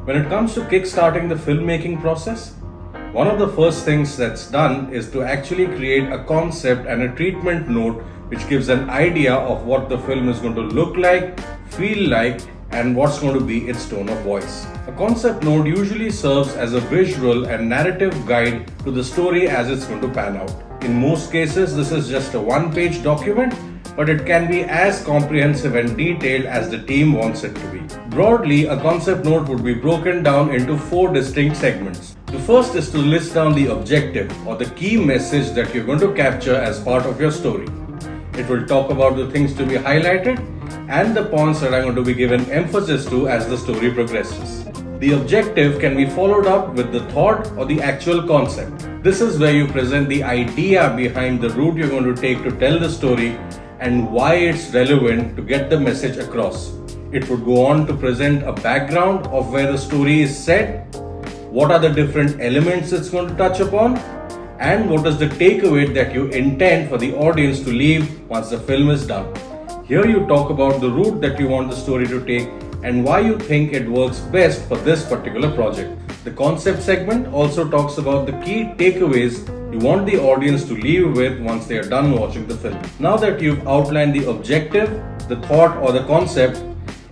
When it comes to kickstarting the filmmaking process, one of the first things that's done is to actually create a concept and a treatment note which gives an idea of what the film is going to look like, feel like, and what's going to be its tone of voice. A concept note usually serves as a visual and narrative guide to the story as it's going to pan out. In most cases, this is just a one-page document, but it can be as comprehensive and detailed as the team wants it to be. Broadly, a concept note would be broken down into 4 distinct segments. The first is to list down the objective or the key message that you're going to capture as part of your story. It will talk about the things to be highlighted and the points that are going to be given emphasis to as the story progresses. The objective can be followed up with the thought or the actual concept. This is where you present the idea behind the route you're going to take to tell the story and why it's relevant to get the message across. It would go on to present a background of where the story is set, what are the different elements it's going to touch upon, and what is the takeaway that you intend for the audience to leave once the film is done. Here you talk about the route that you want the story to take and why you think it works best for this particular project. The concept segment also talks about the key takeaways you want the audience to leave with once they are done watching the film. Now that you've outlined the objective, the thought or the concept,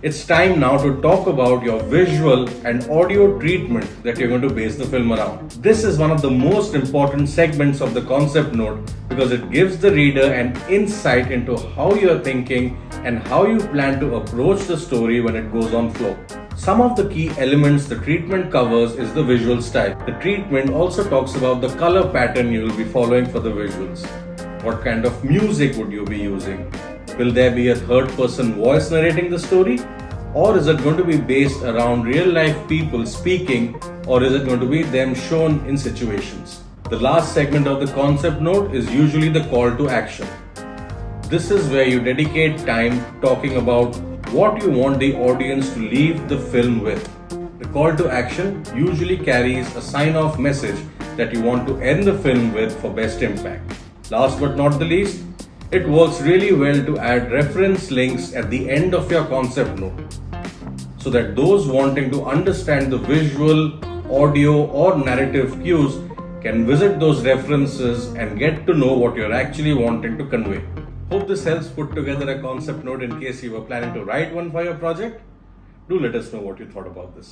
it's time now to talk about your visual and audio treatment that you're going to base the film around. This is one of the most important segments of the concept note because it gives the reader an insight into how you're thinking and how you plan to approach the story when it goes on flow. Some of the key elements the treatment covers is the visual style. The treatment also talks about the color pattern you will be following for the visuals. What kind of music would you be using? Will there be a third-person voice narrating the story? Or is it going to be based around real-life people speaking, or is it going to be them shown in situations? The last segment of the concept note is usually the call to action. This is where you dedicate time talking about what you want the audience to leave the film with. The call to action usually carries a sign-off message that you want to end the film with for best impact. Last but not the least, it works really well to add reference links at the end of your concept note so that those wanting to understand the visual, audio, or narrative cues can visit those references and get to know what you're actually wanting to convey. Hope this helps put together a concept note in case you were planning to write one for your project. Do let us know what you thought about this.